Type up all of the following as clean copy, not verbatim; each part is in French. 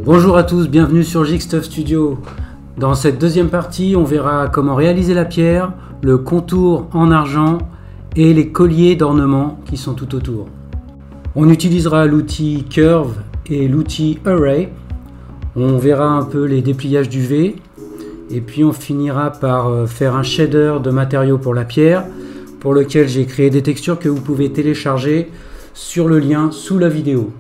Bonjour à tous, bienvenue sur Jigstuff Studio. Dans cette deuxième partie, on verra comment réaliser la pierre, le contour en argent et les colliers d'ornement qui sont tout autour. On utilisera l'outil Curve et l'outil Array. On verra un peu les dépliages du V et puis on finira par faire un shader de matériaux pour la pierre pour lequel j'ai créé des textures que vous pouvez télécharger sur le lien sous la vidéo.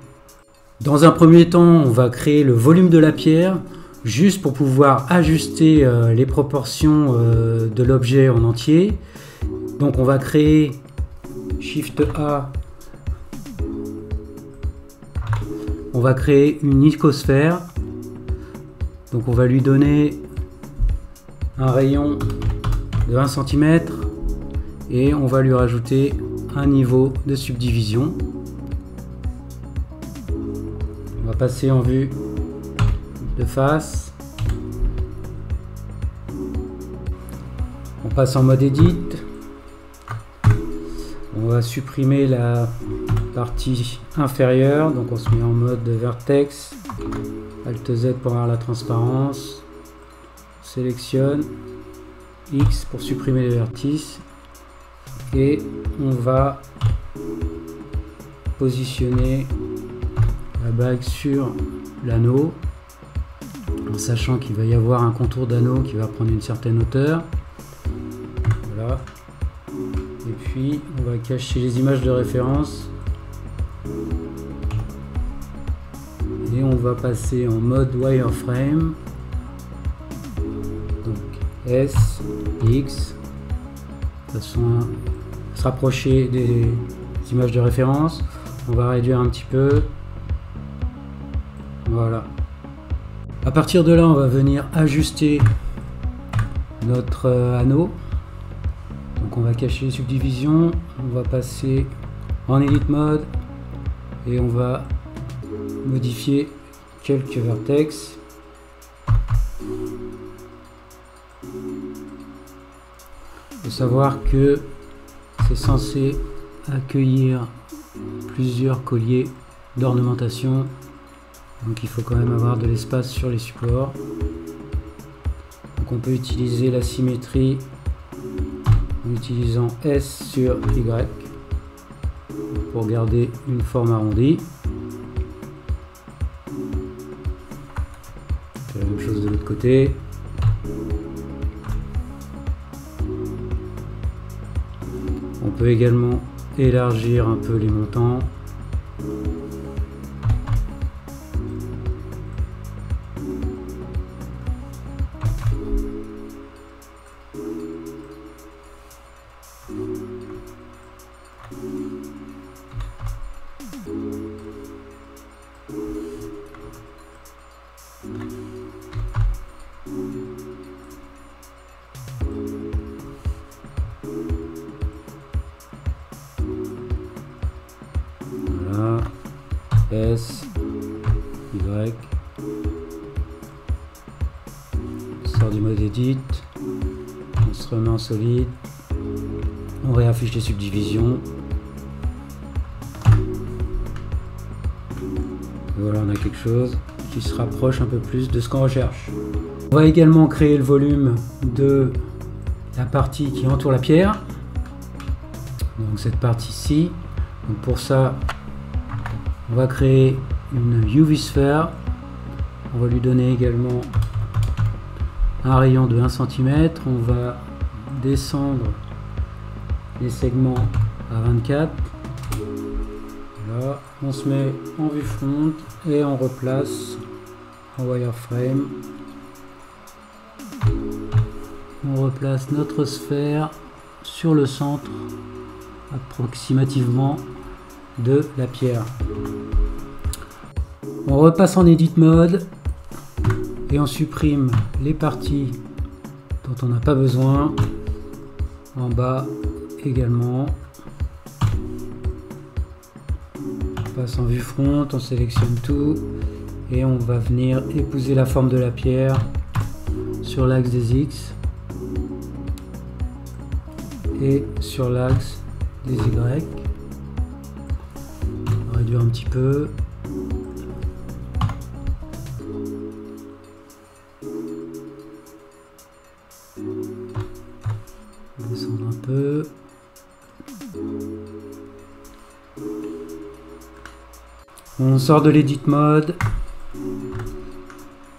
Dans un premier temps, on va créer le volume de la pierre, juste pour pouvoir ajuster les proportions de l'objet en entier. Donc on va créer Shift A, on va créer une icosphère. Donc on va lui donner un rayon de 1 cm et on va lui rajouter un niveau de subdivision. On va passer en vue de face. On passe en mode Edit. On va supprimer la partie inférieure. Donc on se met en mode Vertex. Alt Z pour avoir la transparence. On sélectionne. X pour supprimer les vertices. Et on va positionner la bague sur l'anneau, en sachant qu'il va y avoir un contour d'anneau qui va prendre une certaine hauteur. Voilà. Et puis on va cacher les images de référence et on va passer en mode wireframe. Donc S, X, de façon à se rapprocher des images de référence. On va réduire un petit peu. Voilà. À partir de là, on va venir ajuster notre anneau. Donc on va cacher les subdivisions, on va passer en Edit Mode et on va modifier quelques vertex. Il faut savoir que c'est censé accueillir plusieurs colliers d'ornementation. Donc il faut quand même avoir de l'espace sur les supports. Donc on peut utiliser la symétrie en utilisant S sur Y pour garder une forme arrondie. C'est la même chose de l'autre côté. On peut également élargir un peu les montants. Voilà, S, Y, on sort du mode Edit, on se remet en solide, on réaffiche les subdivisions. Et voilà, on a quelque chose qui se rapproche un peu plus de ce qu'on recherche. On va également créer le volume de la partie qui entoure la pierre, donc cette partie-ci. Donc pour ça, on va créer une UV Sphere. On va lui donner également un rayon de 1 cm. On va descendre les segments à 24. Voilà. On se met en vue front et on replace en wireframe. On replace notre sphère sur le centre approximativement de la pierre. On repasse en Edit Mode et on supprime les parties dont on n'a pas besoin. En bas également. On passe en vue front, on sélectionne tout et on va venir épouser la forme de la pierre sur l'axe des X. et sur l'axe des Y. On va réduire un petit peu. Descendre un peu. On sort de l'edit mode.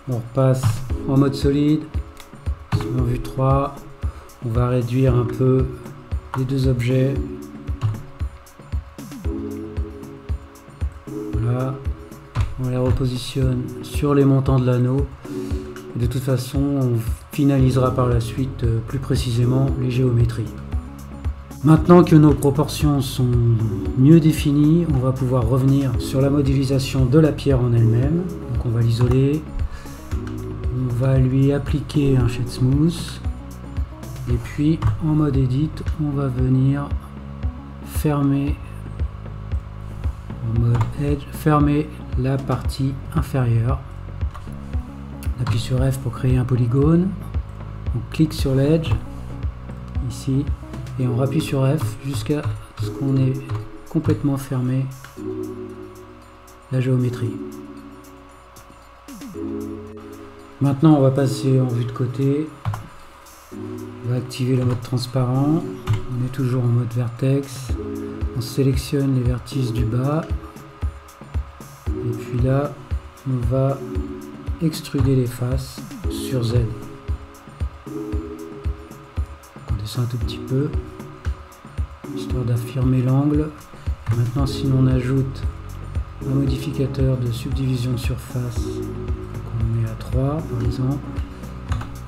On repasse en mode solide. En vue 3. On va réduire un peu les deux objets. Voilà. On les repositionne sur les montants de l'anneau. De toute façon, on finalisera par la suite plus précisément les géométries. Maintenant que nos proportions sont mieux définies, on va pouvoir revenir sur la modélisation de la pierre en elle-même. Donc on va l'isoler. On va lui appliquer un shade smooth. Et puis en mode edit, on va venir fermer en mode edge, fermer la partie inférieure. On appuie sur F pour créer un polygone. On clique sur l'edge ici et on appuie sur F jusqu'à ce qu'on ait complètement fermé la géométrie. Maintenant on va passer en vue de côté. On va activer le mode transparent. On est toujours en mode vertex. On sélectionne les vertices du bas. Et puis là, on va extruder les faces sur Z. On descend un tout petit peu, histoire d'affirmer l'angle. Maintenant, si l'on ajoute un modificateur de subdivision de surface, qu'on met à 3 par exemple,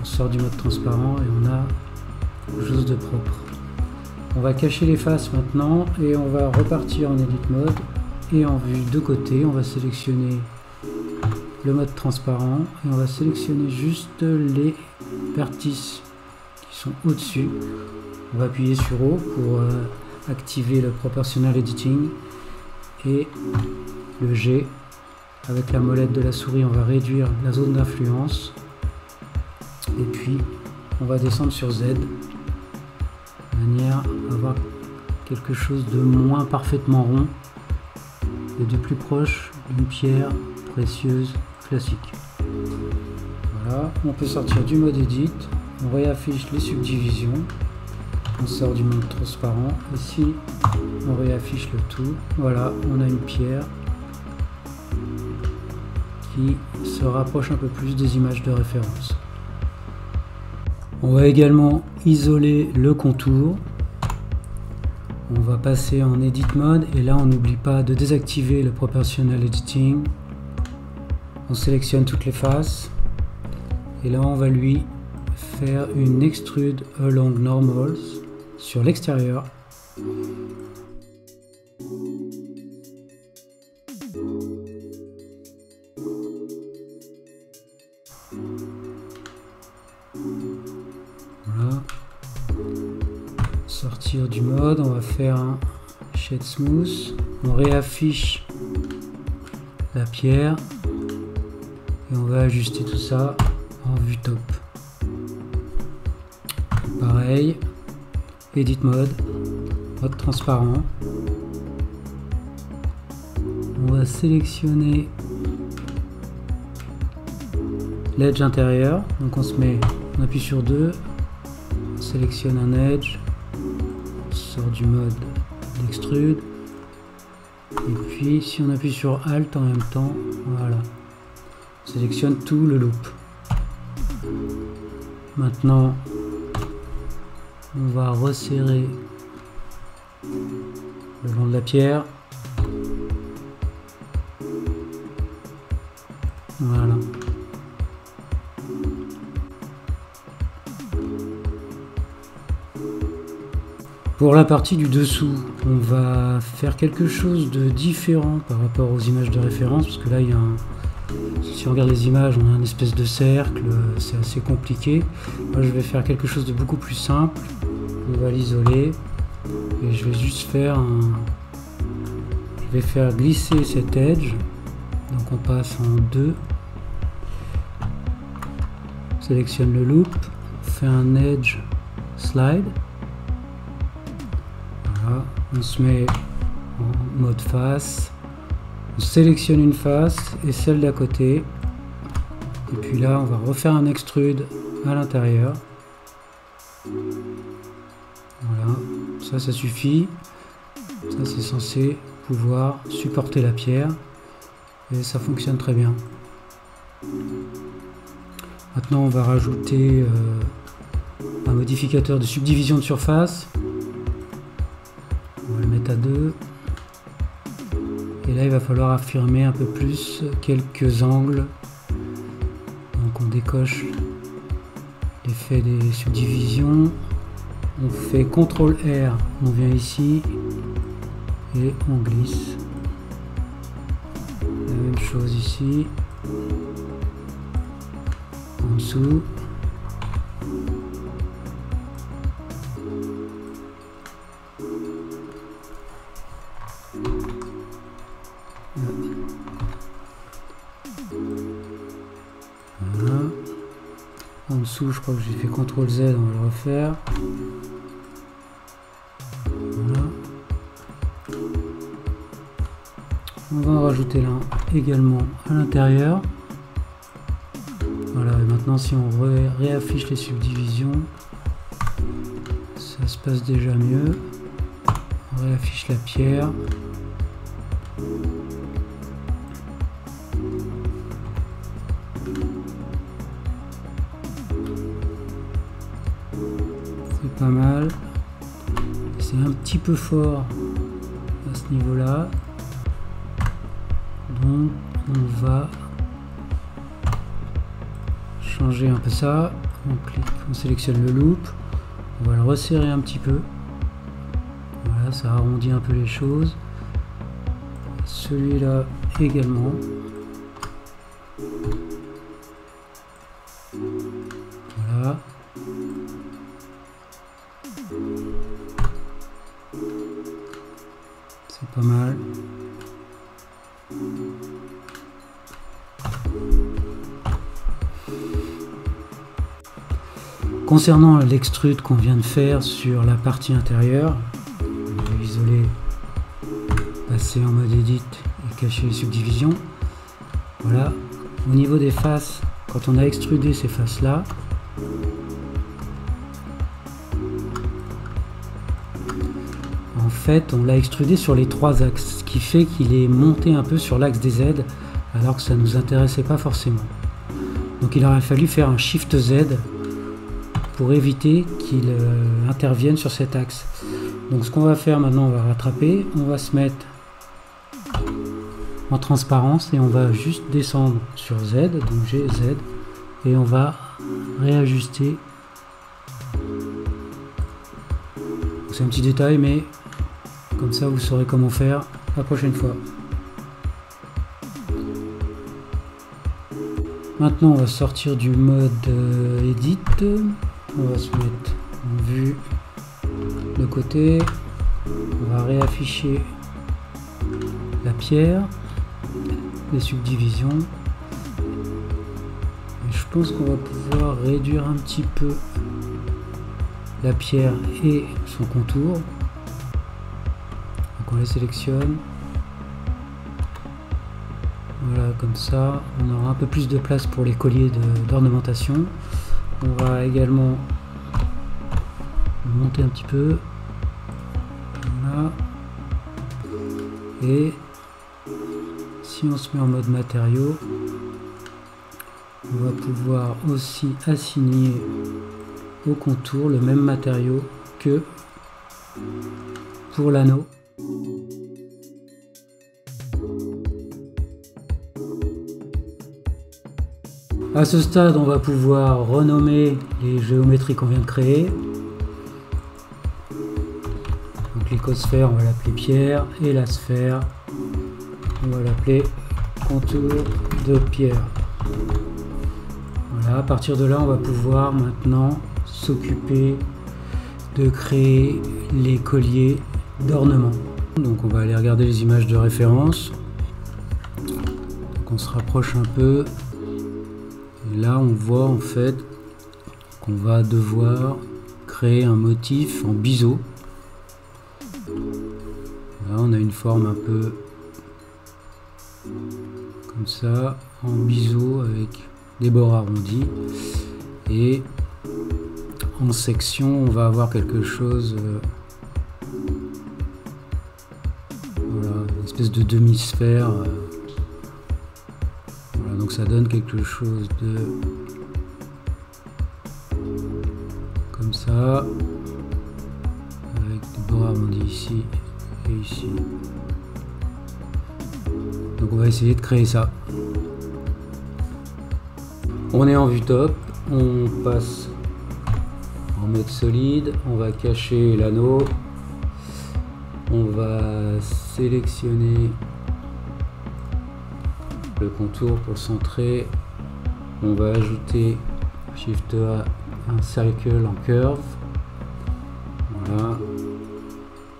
on sort du mode transparent et on a quelque chose de propre. On va cacher les faces maintenant et on va repartir en edit mode. Et en vue de côté, on va sélectionner le mode transparent et on va sélectionner juste les vertices qui sont au-dessus. On va appuyer sur O pour activer le proportional editing et le G. Avec la molette de la souris, on va réduire la zone d'influence et puis on va descendre sur Z de manière à avoir quelque chose de moins parfaitement rond et de plus proche d'une pierre précieuse classique. Voilà, on peut sortir du mode edit, on réaffiche les subdivisions, on sort du mode transparent, ici on réaffiche le tout. Voilà, on a une pierre qui se rapproche un peu plus des images de référence. On va également isoler le contour. On va passer en edit mode et là on n'oublie pas de désactiver le proportional editing. On sélectionne toutes les faces et là on va lui faire une extrude along normals sur l'extérieur. Voilà. Sortir du mode, on va faire un shade smooth, on réaffiche la pierre et on va ajuster tout ça en vue top. Pareil, edit mode, mode transparent. On va sélectionner l'edge intérieur, donc on appuie sur 2, on sélectionne un edge, on sort du mode d'extrude et puis si on appuie sur Alt en même temps, voilà, on sélectionne tout le loop. Maintenant on va resserrer le long de la pierre. Voilà. Pour la partie du dessous, on va faire quelque chose de différent par rapport aux images de référence, parce que là, il y a si on regarde les images, on a une espèce de cercle, c'est assez compliqué. Moi, je vais faire quelque chose de beaucoup plus simple. On va l'isoler et je vais juste faire je vais faire glisser cet edge. Donc on passe en 2. On sélectionne le loop, on fait un edge slide. Voilà, on se met en mode face, on sélectionne une face et celle d'à côté, et puis là on va refaire un extrude à l'intérieur. Voilà, ça suffit, ça c'est censé pouvoir supporter la pierre et ça fonctionne très bien. Maintenant on va rajouter un modificateur de subdivision de surface. On va le mettre à 2. Et là il va falloir affirmer un peu plus quelques angles. Donc on décoche l'effet des subdivisions. On fait CTRL R, on vient ici et on glisse. La même chose ici. En dessous. Voilà. En dessous, je crois que j'ai fait CTRL Z, on va le refaire. Voilà. On va en rajouter l'un également à l'intérieur. Voilà, et maintenant si on réaffiche les subdivisions, ça se passe déjà mieux. On réaffiche la pierre. C'est pas mal. C'est un petit peu fort à ce niveau-là. Donc on va changer un peu ça. On clique, on sélectionne le loop. On va le resserrer un petit peu. Voilà, ça arrondit un peu les choses. Celui-là également. Voilà. C'est pas mal. Concernant l'extrude qu'on vient de faire sur la partie intérieure, on va isoler, passer en mode edit et cacher les subdivisions. Voilà, au niveau des faces, quand on a extrudé ces faces là, en fait on l'a extrudé sur les 3 axes, ce qui fait qu'il est monté un peu sur l'axe des Z alors que ça ne nous intéressait pas forcément. Donc il aurait fallu faire un Shift Z pour éviter qu'il intervienne sur cet axe. Donc ce qu'on va faire maintenant, on va rattraper, on va se mettre en transparence et on va juste descendre sur Z, donc G, Z, et on va réajuster. C'est un petit détail, mais comme ça vous saurez comment faire la prochaine fois. Maintenant on va sortir du mode Edit. On va se mettre en vue de côté. On va réafficher la pierre, les subdivisions. Et je pense qu'on va pouvoir réduire un petit peu la pierre et son contour. Donc on les sélectionne. Voilà, comme ça, on aura un peu plus de place pour les colliers d'ornementation. On va également monter un petit peu. Voilà. Et si on se met en mode matériaux, on va pouvoir aussi assigner au contour le même matériau que pour l'anneau. À ce stade, on va pouvoir renommer les géométries qu'on vient de créer. Donc l'icosphère, on va l'appeler pierre, et la sphère, on va l'appeler contour de pierre. Voilà, à partir de là, on va pouvoir maintenant s'occuper de créer les colliers d'ornement. Donc on va aller regarder les images de référence. Donc on se rapproche un peu. Et là on voit en fait qu'on va devoir créer un motif en biseau. Là, on a une forme un peu comme ça, en biseau avec des bords arrondis. Et en section, on va avoir quelque chose, voilà, une espèce de demi-sphère. Voilà, donc ça donne quelque chose de comme ça, avec des bords arrondis ici et ici. Donc on va essayer de créer ça. On est en vue top, on passe en mode solide, on va cacher l'anneau, on va sélectionner le contour pour le centrer, on va ajouter Shift A un circle en curve, voilà,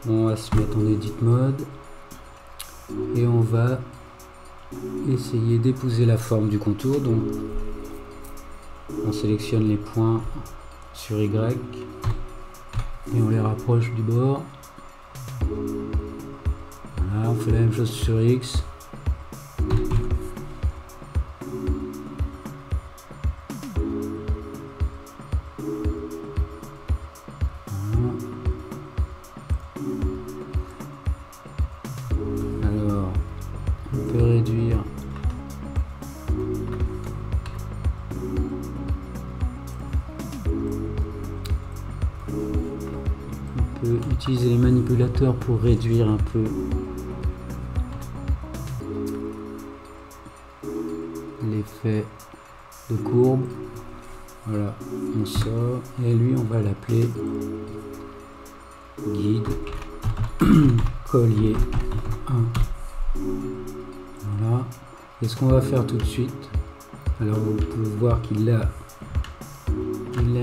on va se mettre en edit mode et on va essayer d'épouser la forme du contour. Donc on sélectionne les points sur Y et on les rapproche du bord. Voilà, on fait la même chose sur X. Voilà. Alors, on peut réduire utiliser les manipulateurs pour réduire un peu l'effet de courbe. Voilà, on sort et lui on va l'appeler guide collier 1. Voilà, et ce qu'on va faire tout de suite, alors vous pouvez voir qu'il l'a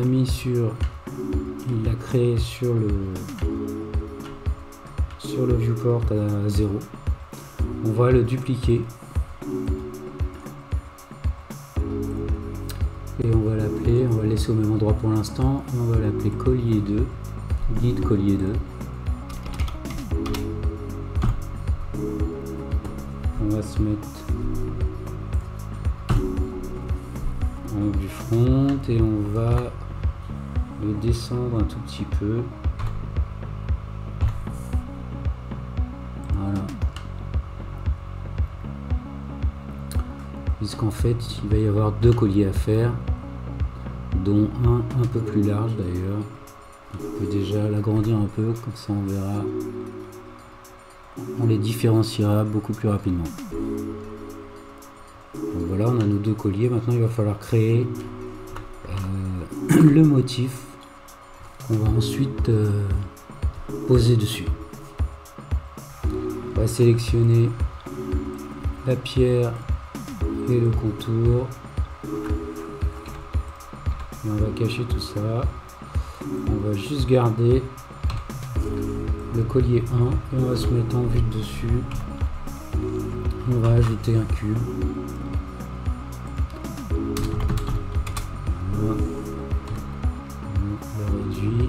mis sur, il l'a créé sur le viewport à 0. On va le dupliquer et on va l'appeler, on va le laisser au même endroit pour l'instant, on va l'appeler collier 2, guide collier 2. On va se mettre en vue front et on va le descendre un tout petit peu. Voilà. Puisqu'en fait, il va y avoir deux colliers à faire, dont un peu plus large d'ailleurs. On peut déjà l'agrandir un peu, comme ça on verra. On les différenciera beaucoup plus rapidement. Donc voilà, on a nos deux colliers. Maintenant, il va falloir créer le motif qu'on va ensuite poser dessus. On va sélectionner la pierre et le contour. Et on va cacher tout ça. On va juste garder le collier 1 et on va se mettre en vue de dessus. On va ajouter un cube. Voilà. On le réduit.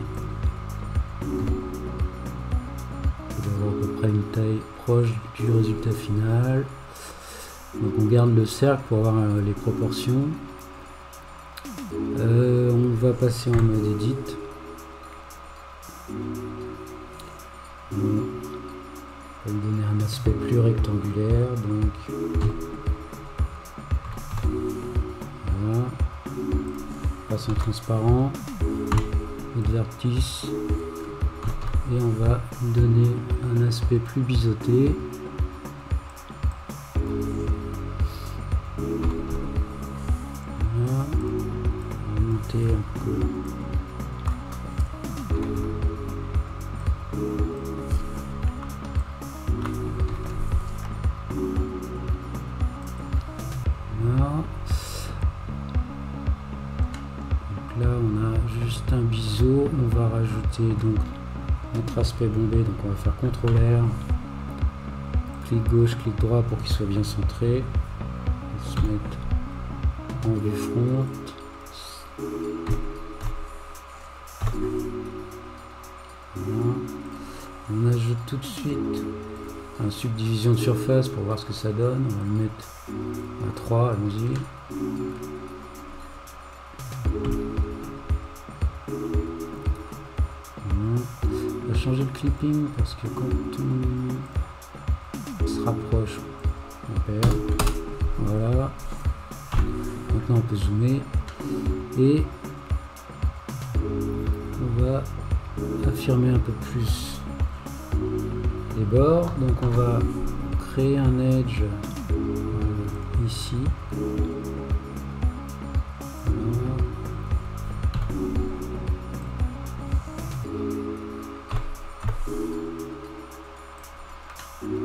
Il va avoir à peu près une taille proche du résultat final. Donc on garde le cercle pour avoir les proportions. On va passer en mode edit. On va lui donner un aspect plus rectangulaire. Donc voilà. On passe en transparent, notre vertice, et on va lui donner un aspect plus biseauté. Voilà. On va monter un peu. Voilà. Donc là on a juste un biseau, on va rajouter donc notre aspect bombé, donc on va faire CTRL R, clic gauche, clic droit pour qu'il soit bien centré. On va se mettre en vue front. Voilà. On ajoute tout de suite un subdivision de surface pour voir ce que ça donne. On va le mettre à 3, allons-y. On va changer le clipping parce que quand on se rapproche, on perd. Voilà. Maintenant on peut zoomer et on va affirmer un peu plus les bords. Donc on va créer un edge ici. Voilà.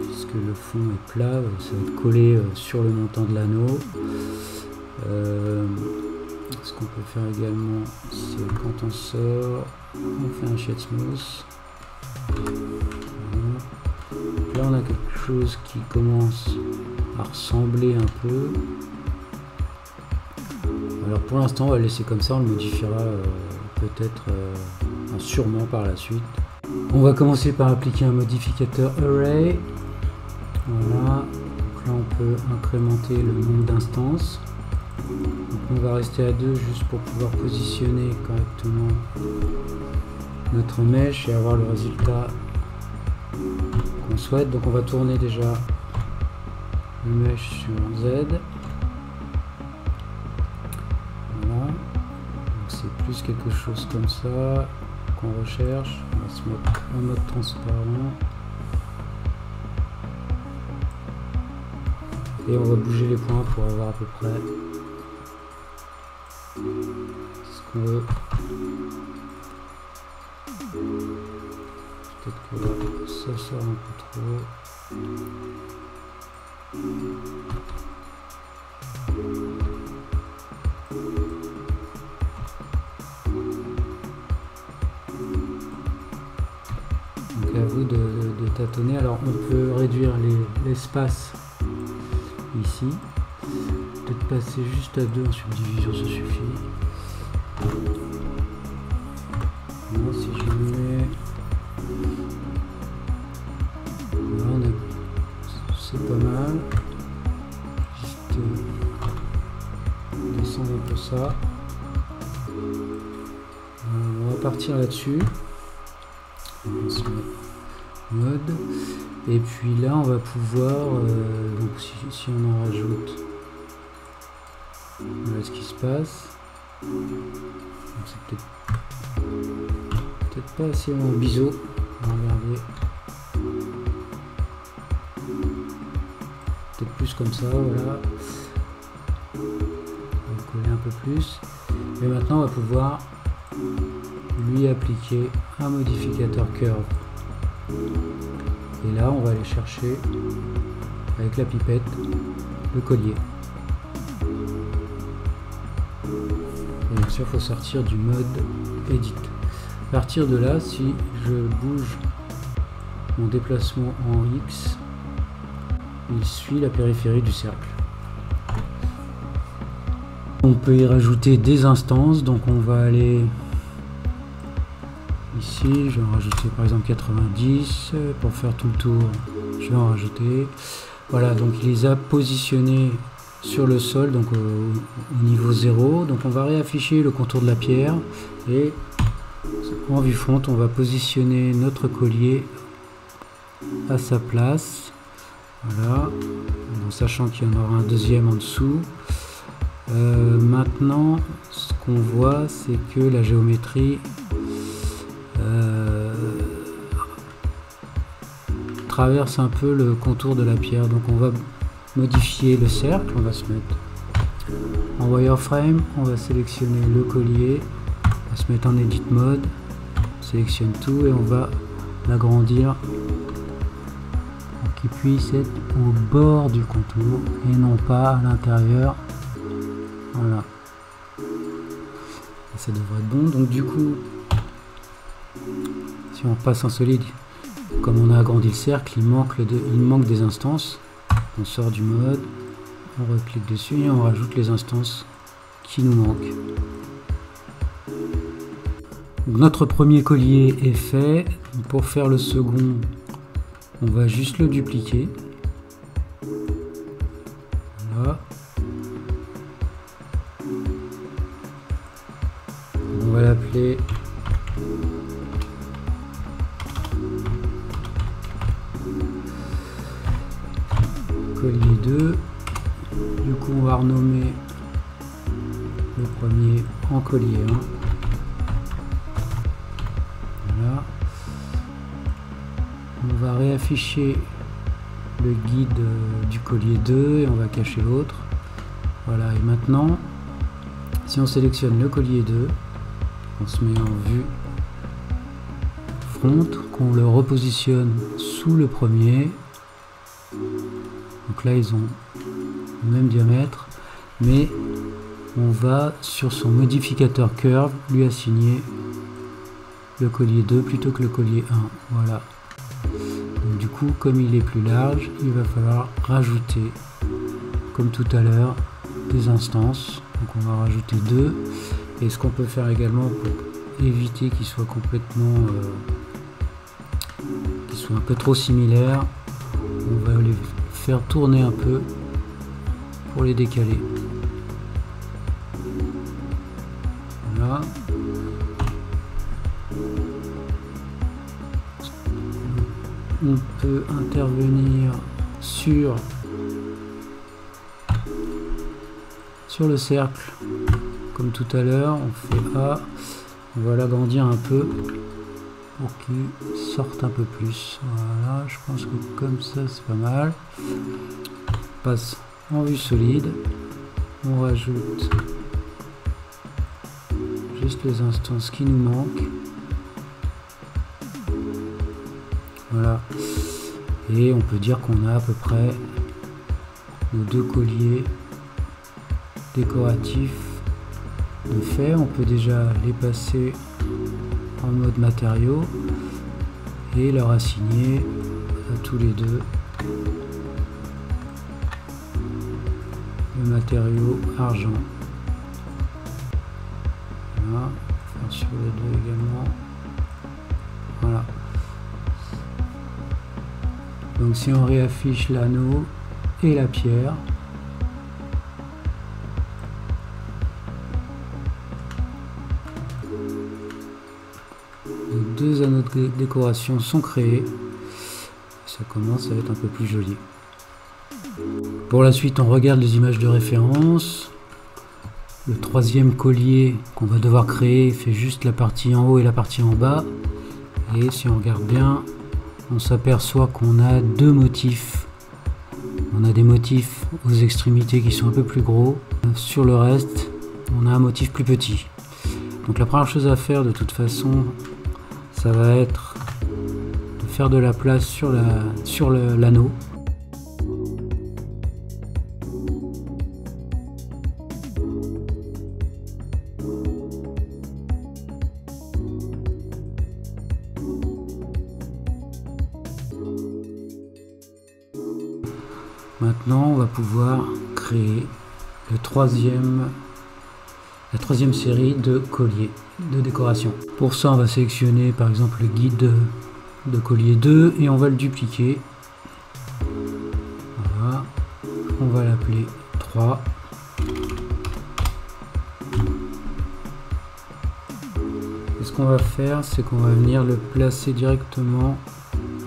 Puisque le fond est plat, ça va être collé sur le montant de l'anneau. Ce qu'on peut faire également, c'est quand on sort, on fait un shade smooth. Voilà. Là on a quelque chose qui commence à ressembler un peu. Alors pour l'instant on va le laisser comme ça, on le modifiera peut-être sûrement par la suite. On va commencer par appliquer un modificateur array. Voilà, donc là on peut incrémenter le nombre d'instances. Donc on va rester à 2 juste pour pouvoir positionner correctement notre mèche et avoir le résultat qu'on souhaite. Donc on va tourner déjà le mèche sur Z. Voilà, donc c'est plus quelque chose comme ça qu'on recherche. On va se mettre en mode transparent et on va bouger les points pour avoir à peu près ce qu'on veut. Peut-être que là ça sort un peu trop. Donc à vous de tâtonner. Alors on peut réduire l'espace ici. Peut-être passer juste à 2 en subdivision, ça suffit. Moi, si je le mets là, c'est pas mal. Juste descendre un peu ça. On va partir là-dessus. On se met mode. Et puis là, on va pouvoir, donc si on en rajoute, voilà ce qui se passe. C'est peut-être pas assez en biseau. On va regarder. Peut-être plus comme ça, voilà. On va coller un peu plus. Et maintenant, on va pouvoir lui appliquer un modificateur curve. Et là, on va aller chercher avec la pipette le collier. Et bien sûr, il faut sortir du mode Edit. À partir de là, si je bouge mon déplacement en X, il suit la périphérie du cercle. On peut y rajouter des instances, donc on va aller ici, je vais en rajouter par exemple 90 pour faire tout le tour. Je vais en rajouter. Voilà, donc il les a positionnés sur le sol, donc au niveau 0. Donc on va réafficher le contour de la pierre et en vue front, on va positionner notre collier à sa place. Voilà, en sachant qu'il y en aura un deuxième en dessous. Maintenant, ce qu'on voit, c'est que la géométrie traverse un peu le contour de la pierre. Donc on va modifier le cercle, on va se mettre en wireframe, on va sélectionner le collier, on va se mettre en edit mode, on sélectionne tout et on va l'agrandir pour qu'il puisse être au bord du contour et non pas à l'intérieur. Voilà, et ça devrait être bon. Donc du coup, si on passe en solide, comme on a agrandi le cercle, il manque des instances. On sort du mode, on reclique dessus et on rajoute les instances qui nous manquent. Donc, notre premier collier est fait. Pour faire le second, on va juste le dupliquer. Voilà. On va l'appeler collier 2. Du coup, on va renommer le premier en collier 1. Voilà. On va réafficher le guide du collier 2 et on va cacher l'autre. Voilà, et maintenant, si on sélectionne le collier 2, on se met en vue front, qu'on le repositionne sous le premier. Donc là, ils ont le même diamètre, mais on va sur son modificateur curve lui assigner le collier 2 plutôt que le collier 1. Voilà. Donc, du coup, comme il est plus large, il va falloir rajouter, comme tout à l'heure, des instances. Donc on va rajouter 2. Et ce qu'on peut faire également pour éviter qu'ils soient complètement qu'ils soient un peu trop similaires, on va les faire tourner un peu pour les décaler. Voilà. On peut intervenir sur le cercle, comme tout à l'heure. On fait A, on va l'agrandir un peu pour qu'il sorte un peu plus. Voilà, je pense que comme ça c'est pas mal. On passe en vue solide, on rajoute juste les instances qui nous manquent. Voilà, et on peut dire qu'on a à peu près nos deux colliers décoratifs de fait. On peut déjà les passer en mode matériaux et leur assigner à tous les deux le matériau argent. Voilà, faire sur les deux également. Voilà. Donc si on réaffiche l'anneau et la pierre, les deux anneaux de décoration sont créés. Ça commence à être un peu plus joli. Pour la suite, on regarde les images de référence. Le troisième collier qu'on va devoir créer fait juste la partie en haut et la partie en bas. Et si on regarde bien, on s'aperçoit qu'on a deux motifs. On a des motifs aux extrémités qui sont un peu plus gros. Sur le reste, on a un motif plus petit. Donc la première chose à faire de toute façon, ça va être de faire de la place sur l'anneau. Maintenant, on va pouvoir créer la troisième série de colliers de décoration. Pour ça, on va sélectionner par exemple le guide de collier 2 et on va le dupliquer. Voilà. On va l'appeler 3. Et ce qu'on va faire, c'est qu'on va venir le placer directement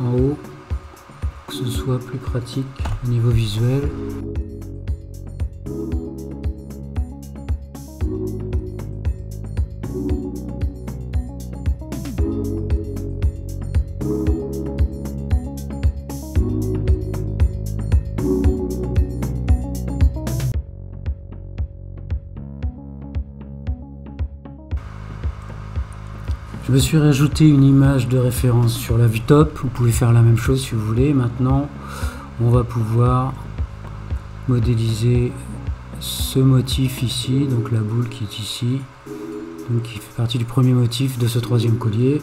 en haut, que ce soit plus pratique au niveau visuel. Je me suis rajouté une image de référence sur la vue top. Vous pouvez faire la même chose si vous voulez. Maintenant, on va pouvoir modéliser ce motif ici, donc la boule qui est ici, donc qui fait partie du premier motif de ce troisième collier.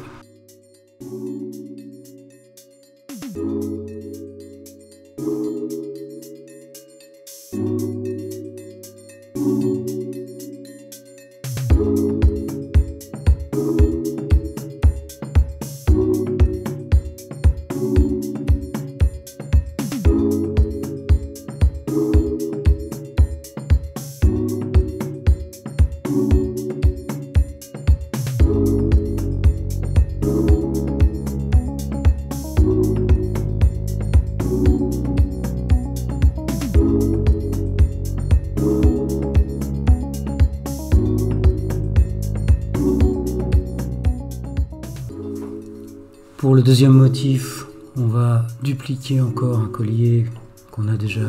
Pour le deuxième motif, on va dupliquer encore un collier qu'on a déjà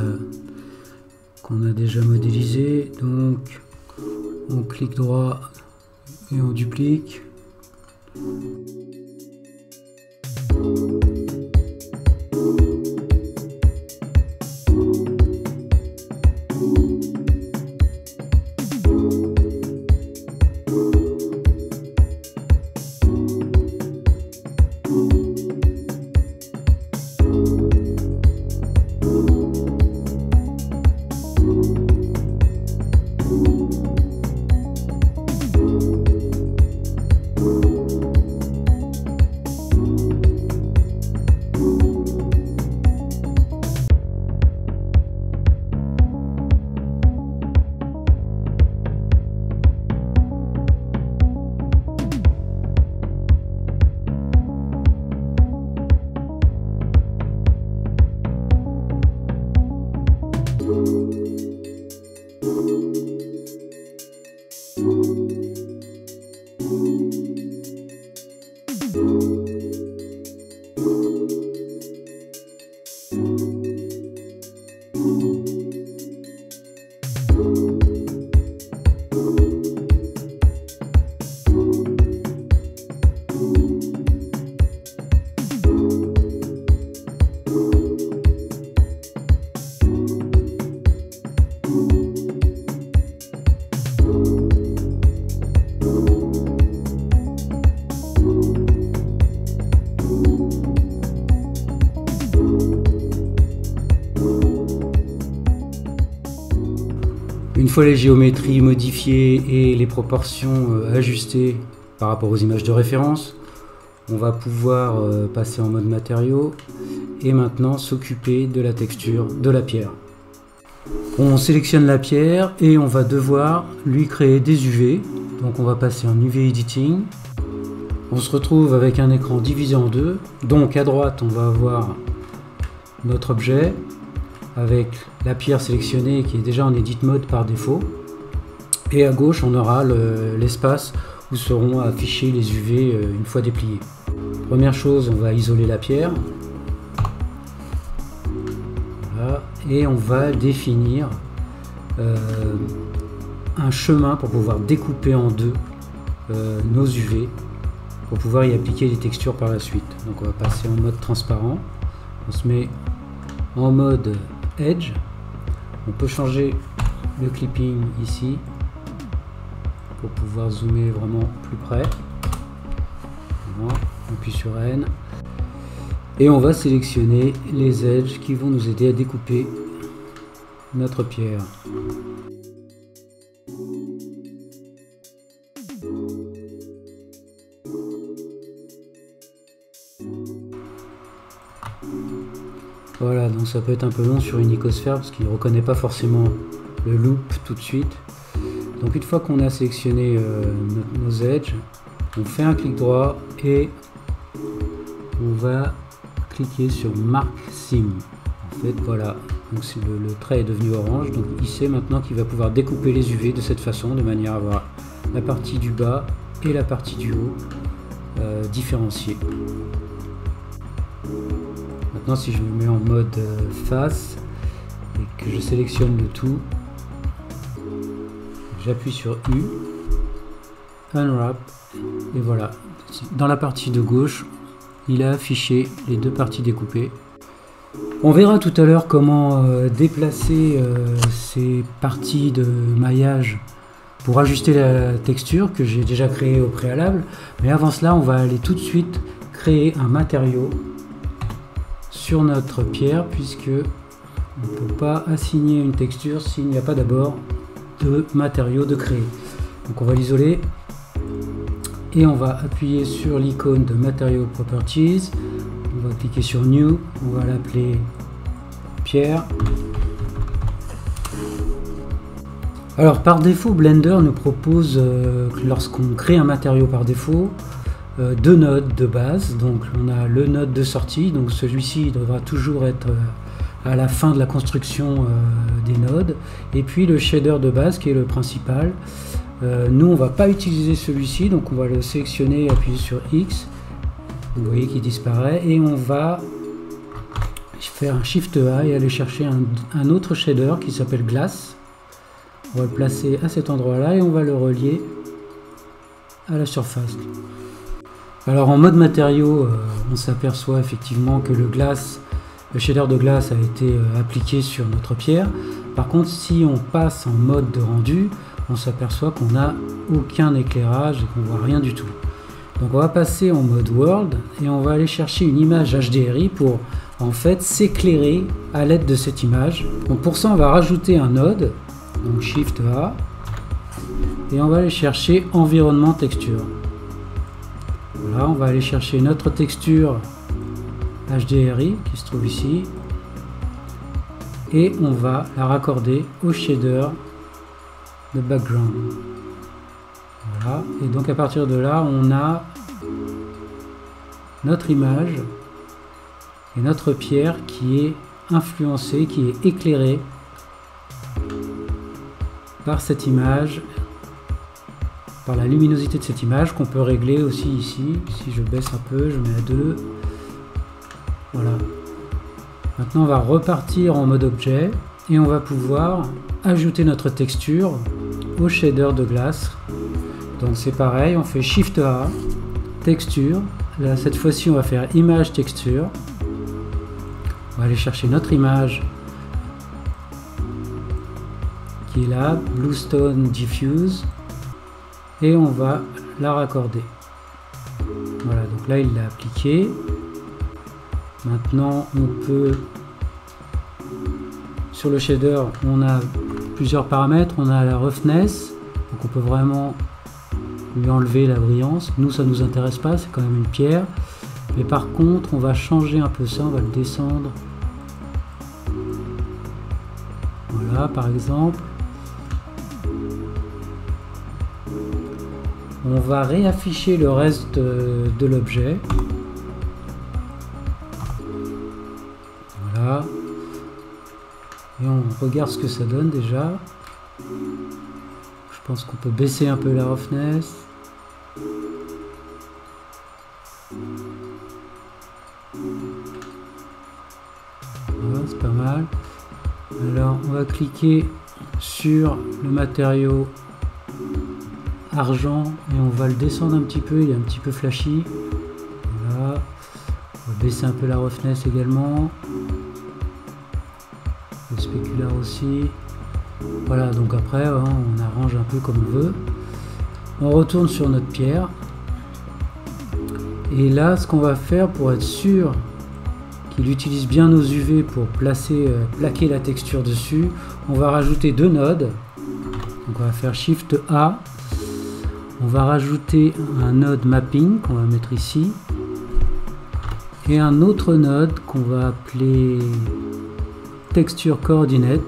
modélisé. Donc on clique droit et on duplique. Une fois les géométries modifiées et les proportions ajustées par rapport aux images de référence, on va pouvoir passer en mode matériaux et maintenant s'occuper de la texture de la pierre. On sélectionne la pierre et on va devoir lui créer des UV. Donc on va passer en UV Editing. On se retrouve avec un écran divisé en deux. Donc à droite on va avoir notre objet avec la pierre sélectionnée qui est déjà en Edit Mode par défaut. Et à gauche on aura l'espace où seront affichés les UV une fois dépliés. Première chose, on va isoler la pierre. Voilà. Et on va définir un chemin pour pouvoir découper en deux nos UV pour pouvoir y appliquer des textures par la suite. Donc on va passer en mode transparent. On se met en mode Edge. On peut changer le clipping ici pour pouvoir zoomer vraiment plus près. Voilà. On appuie sur N et on va sélectionner les edges qui vont nous aider à découper notre pierre. Voilà, donc ça peut être un peu long sur une icosphère parce qu'il ne reconnaît pas forcément le loop tout de suite. Donc une fois qu'on a sélectionné nos edges, on fait un clic droit et on va cliquer sur Mark Seam. En fait, voilà, donc le trait est devenu orange, donc il sait maintenant qu'il va pouvoir découper les UV de cette façon, de manière à avoir la partie du bas et la partie du haut différenciées. Maintenant, si je me mets en mode face et que je sélectionne le tout, j'appuie sur U, Unwrap, et voilà. Dans la partie de gauche, il a affiché les deux parties découpées. On verra tout à l'heure comment déplacer ces parties de maillage pour ajuster la texture que j'ai déjà créée au préalable. Mais avant cela, on va aller tout de suite créer un matériau sur notre pierre, puisque on ne peut pas assigner une texture s'il n'y a pas d'abord de matériau de créer. Donc on va l'isoler et on va appuyer sur l'icône de Material Properties. On va cliquer sur New, on va l'appeler pierre. Alors par défaut, Blender nous propose, lorsqu'on crée un matériau par défaut, deux nodes de base. Donc on a le node de sortie, donc celui-ci devra toujours être à la fin de la construction des nodes, et puis le shader de base qui est le principal. Nous on va pas utiliser celui-ci, donc on va le sélectionner, appuyer sur X Vous voyez qu'il disparaît et on va faire un Shift A et aller chercher un autre shader qui s'appelle Glass. On va le placer à cet endroit là et on va le relier à la surface. Alors en mode matériaux, on s'aperçoit effectivement que le shader de glace a été appliqué sur notre pierre. Par contre, si on passe en mode de rendu, on s'aperçoit qu'on n'a aucun éclairage et qu'on voit rien du tout. Donc on va passer en mode World et on va aller chercher une image HDRI pour en fait s'éclairer à l'aide de cette image. Donc pour ça on va rajouter un node, donc Shift A, et on va aller chercher environnement texture. Voilà, on va aller chercher notre texture HDRI qui se trouve ici et on va la raccorder au shader de background. Voilà, et donc à partir de là on a notre image et notre pierre qui est influencée, qui est éclairée par cette image, par la luminosité de cette image qu'on peut régler aussi ici. Si je baisse un peu, je mets à 2. Voilà. Maintenant on va repartir en mode objet et on va pouvoir ajouter notre texture au shader de glace. Donc c'est pareil, on fait Shift A, texture. Là cette fois-ci on va faire image texture. On va aller chercher notre image qui est là, Bluestone Diffuse, et on va la raccorder. Voilà, donc là il l'a appliqué. Maintenant on peut, sur le shader on a plusieurs paramètres, on a la roughness, donc on peut vraiment lui enlever la brillance. Nous ça nous intéresse pas, c'est quand même une pierre, mais par contre on va changer un peu ça, on va le descendre. Voilà, par exemple on va réafficher le reste de l'objet. Voilà, et on regarde ce que ça donne déjà. Je pense qu'on peut baisser un peu la roughness. Voilà, c'est pas mal. Alors on va cliquer sur le matériau argent et on va le descendre un petit peu, il est un petit peu flashy. Voilà, on va baisser un peu la roughness également, le spéculaire aussi. Voilà, donc après on arrange un peu comme on veut. On retourne sur notre pierre et là ce qu'on va faire pour être sûr qu'il utilise bien nos UV pour plaquer la texture dessus, on va rajouter deux nodes. Donc on va faire Shift A, on va rajouter un node mapping qu'on va mettre ici et un autre node qu'on va appeler texture coordinate.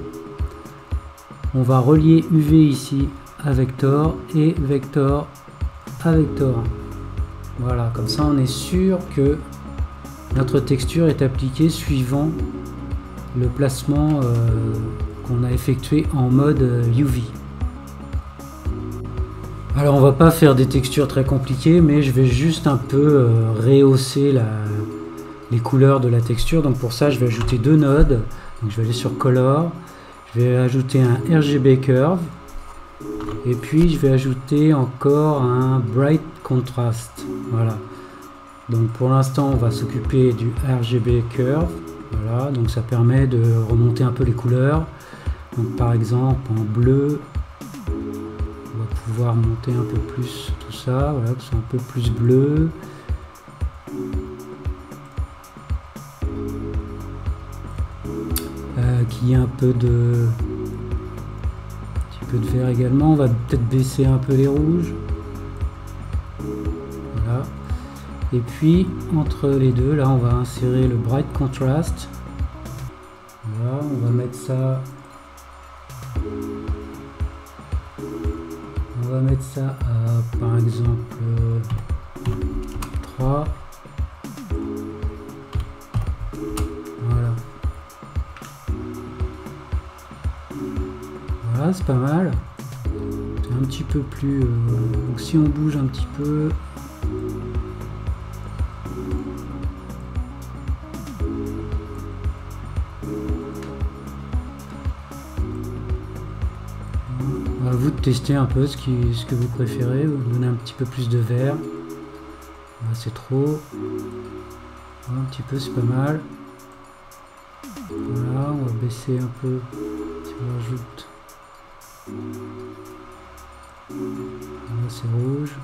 On va relier UV ici à vector et vector à vector. Voilà, comme ça on est sûr que notre texture est appliquée suivant le placement qu'on a effectué en mode UV. Alors on va pas faire des textures très compliquées, mais je vais juste un peu rehausser les couleurs de la texture. Donc pour ça je vais ajouter deux nodes. Donc je vais aller sur Color, je vais ajouter un RGB Curve et puis je vais ajouter encore un Bright Contrast. Voilà. Donc pour l'instant on va s'occuper du RGB Curve. Voilà, donc ça permet de remonter un peu les couleurs. Donc par exemple en bleu, on va pouvoir monter un peu plus tout ça, voilà, que ce soit un peu plus bleu. Qu'il y ait un petit peu de vert également. On va peut-être baisser un peu les rouges. Voilà. Et puis entre les deux, là on va insérer le Bright Contrast. Voilà, on va mettre ça. On va mettre ça à par exemple 3. Voilà. Voilà, c'est pas mal. C'est un petit peu plus. Donc si on bouge un petit peu. vous de tester un peu ce que vous préférez, vous donnez un petit peu plus de vert. Là, c'est trop. Un petit peu, c'est pas mal. Voilà, on va baisser un peu si on rajoute. Là, c'est rouge.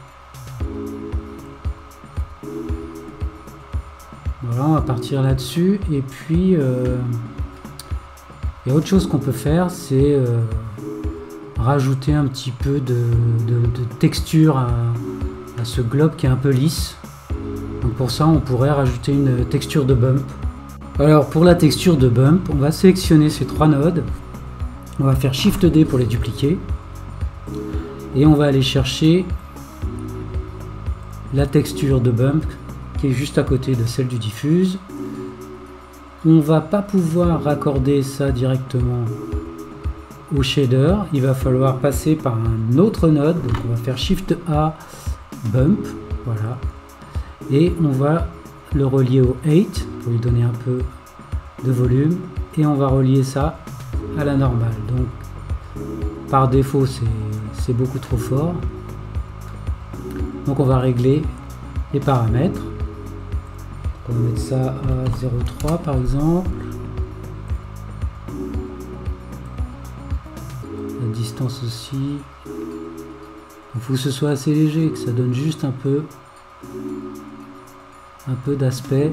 Voilà, on va partir là-dessus. Et puis, il y a autre chose qu'on peut faire, c'est rajouter un petit peu de texture à ce globe qui est un peu lisse. Donc pour ça, on pourrait rajouter une texture de bump. Alors pour la texture de bump, on va sélectionner ces 3 nodes. On va faire Shift D pour les dupliquer. Et on va aller chercher la texture de bump qui est juste à côté de celle du diffuse. On va pas pouvoir raccorder ça directement au shader. Il va falloir passer par un autre node. Donc on va faire Shift A bump. Voilà. Et on va le relier au 8 pour lui donner un peu de volume. Et on va relier ça à la normale. Donc par défaut c'est beaucoup trop fort. Donc on va régler les paramètres. On va mettre ça à 0,3 par exemple. La distance aussi. Il faut que ce soit assez léger, que ça donne juste un peu d'aspect.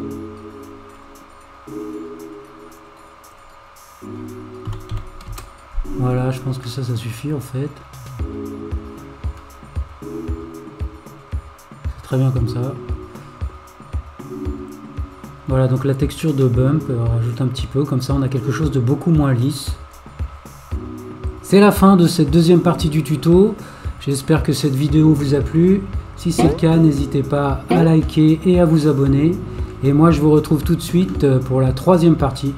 Voilà, je pense que ça suffit en fait. C'est très bien comme ça. Voilà, donc la texture de bump, on rajoute un petit peu, comme ça on a quelque chose de beaucoup moins lisse. C'est la fin de cette deuxième partie du tuto. J'espère que cette vidéo vous a plu. Si c'est le cas, n'hésitez pas à liker et à vous abonner. Et moi je vous retrouve tout de suite pour la troisième partie.